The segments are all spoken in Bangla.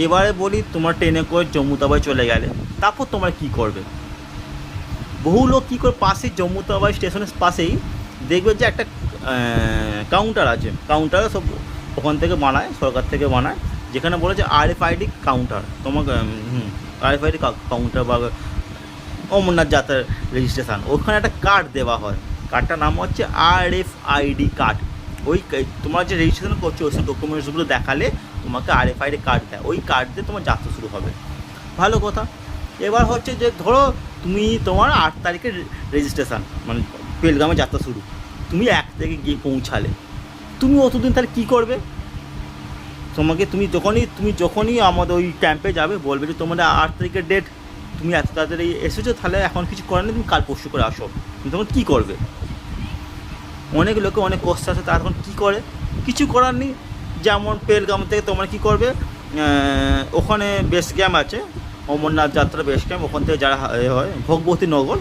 এবারে বলি, তোমার ট্রেনে করে জম্মু তাওয়ায় চলে গেলে, তারপর তোমরা কী করবে? বহু লোক কী করে, পাশে জম্মু তাওয়াই স্টেশনের পাশেই দেখবে যে একটা কাউন্টার আছে, কাউন্টারে সব ওখান থেকে বানায়, সরকার থেকে বানায়, যেখানে বলে যে RFID কাউন্টার, তোমাকে RFID কাউন্টার বা অমরনাথ যাত্রার রেজিস্ট্রেশন, ওখানে একটা কার্ড দেওয়া হয়, কার্ডটার নাম হচ্ছে RFID কার্ড। ওই তোমার যে রেজিস্ট্রেশন করছো ওই সব ডকুমেন্টসগুলো দেখালে তোমাকে RFID কার্ড দেয়, ওই কার্ড দিয়ে তোমার যাত্রা শুরু হবে। ভালো কথা। এবার হচ্ছে যে ধরো তুমি তোমার 8 তারিখের রেজিস্ট্রেশন, মানে পেলগামে যাত্রা শুরু, তুমি 1 তারিখে গিয়ে পৌঁছালে, তুমি অতদিন তাহলে কী করবে? তুমি যখনই আমাদের ওই ক্যাম্পে যাবে, বলবে যে তোমাদের 8 তারিখের ডেট, তুমি এত তাড়াতাড়ি এসেছো, তাহলে এখন কিছু করার নেই, তুমি কাল পরশু করে আসো, তুমি তখন কী করবে? অনেক লোকে অনেক কষ্ট আছে, তারা তখন কী করে? কিছু করার নেই। যেমন পেলগাম থেকে তোমরা কী করবে, ওখানে বেস ক্যাম্প আছে, অমরনাথ যাত্রা বেস ক্যাম্প, ওখান থেকে যারা হয় ভগবতী নগর,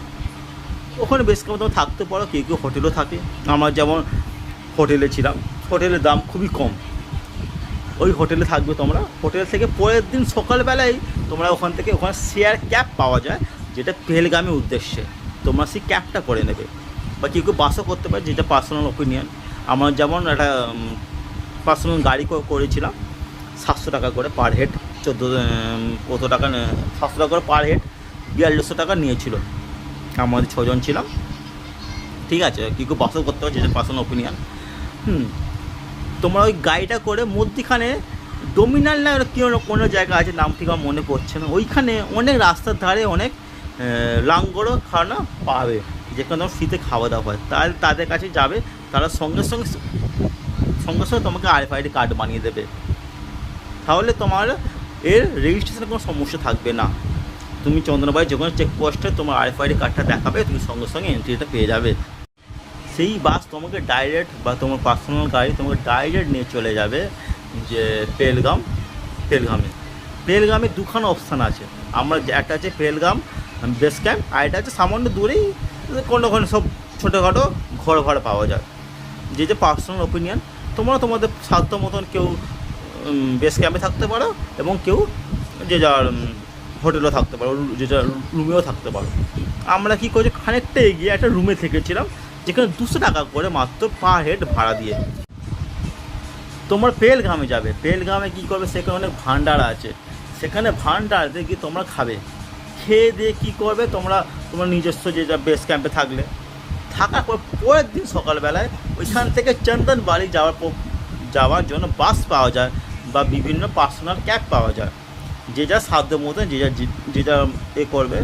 ওখানে বেস ক্যাম্পে তোমরা থাকতে পারো, কেউ কেউ হোটেলও থাকে। আমরা যেমন হোটেলে ছিলাম, হোটেলের দাম খুবই কম, ওই হোটেলে থাকবে তোমরা। হোটেল থেকে পরের দিন সকালবেলায় তোমরা ওখান থেকে, ওখানে শেয়ার ক্যাব পাওয়া যায়, যেটা পেহেলগামের উদ্দেশ্যে, তোমরা সেই ক্যাবটা করে নেবে, বা কেউ কেউ বাসও করতে পারে, যেটা পার্সোনাল ওপিনিয়ন। আমার যেমন একটা পার্সোনাল গাড়ি করেছিলাম, 700 টাকা করে পার হেড, কত টাকা, 700 টাকা করে পার হেড, 4200 টাকা নিয়েছিল। আমাদের 6 জন ছিলাম, ঠিক আছে। কেউ কেউ বাসও করতে পারে, যেটা পার্সোনাল ওপিনিয়ন। তোমরা ওই গাড়িটা করে মধ্যিখানে ডোমিনাল না কোনো জায়গা আছে, নাম ঠিক আমার মনে পড়ছে না, ওইখানে অনেক রাস্তার ধারে অনেক লাঙ্গরও খাওয়ানো পাবে, যেখানে তোমার ফ্রিতে খাওয়া দাওয়া হয়। তাদের কাছে যাবে, তারা সঙ্গে সঙ্গে তোমাকে RFID কার্ড বানিয়ে দেবে, তাহলে তোমার এর রেজিস্ট্রেশনের কোনো সমস্যা থাকবে না। তুমি চন্দ্রবাড়ি যখন চেকপোস্টে তোমার RFID কার্ডটা দেখাবে, তুমি সঙ্গে সঙ্গে এন্ট্রিটা পেয়ে যাবে। সেই বাস তোমাকে ডাইরেক্ট, বা তোমার পার্সোনাল গাড়ি তোমাকে ডাইরেক্ট নিয়ে চলে যাবে যে পেলগামে দুখানা অপশান আছে। একটা আছে পেলগাম বেস ক্যাম্প, আর এটা আছে সামান্য দূরেই কোনোখানে সব ছোটোখাটো ঘর ভাড়া পাওয়া যায়, যে পার্সোনাল ওপিনিয়ন। তোমরা তোমাদের সাধ্য মতন কেউ বেস ক্যাম্পে থাকতে পারো, এবং কেউ যে যার হোটেলেও থাকতে পারো, যে যার রুমেও থাকতে পারো। আমরা কী করছি, খানিকটা এগিয়ে একটা রুমে থেকেছিলাম, যেখানে 200 টাকা করে মাত্র পার হেড ভাড়া দিয়ে। তোমরা পেলগামে যাবে, পেলগামে কী করবে, সেখানে অনেক ভান্ডার আছে, সেখানে ভান্ডারতে গিয়ে তোমরা খাবে, খেয়ে দিয়ে কী করবে, তোমার নিজস্ব যে যা বেস ক্যাম্পে থাকার পর পরের দিন সকালবেলায় ওইখান থেকে চন্দনবাড়ি যাওয়ার জন্য বাস পাওয়া যায়, বা বিভিন্ন পার্সোনাল ক্যাব পাওয়া যায়, যে যা সাধ্য মতন যে যা করবে,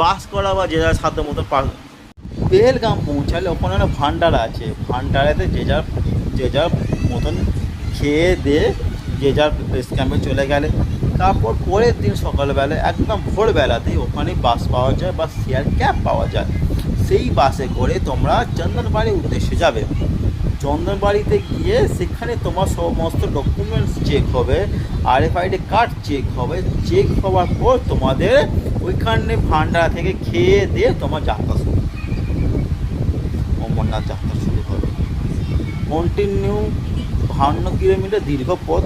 বাস করা বা যে যার সাধ্য মতন। পেহেলগাম পৌঁছালে ওখানে একটা ভান্ডার আছে, ভান্ডারেতে যে যার মতন খেয়ে দিয়ে যে যার বেস ক্যাম্পে চলে গেলে, তারপর পরের দিন সকালবেলায় একদম ভোরবেলাতেই ওখানে বাস পাওয়া যায় বা শেয়ার ক্যাব পাওয়া যায়। সেই বাসে করে তোমরা চন্দনবাড়ির উদ্দেশ্যে যাবে। চন্দনবাড়িতে গিয়ে সেখানে তোমার সমস্ত ডকুমেন্টস চেক হবে, RFID কার্ড চেক হবে, চেক হওয়ার পর তোমাদের ওইখানে ভান্ডার থেকে খেয়ে দিয়ে তোমার যাত্রা শুরু, অমরনাথ যাত্রা শুরু হবে। কন্টিনিউ 52 কিলোমিটার দীর্ঘ পথ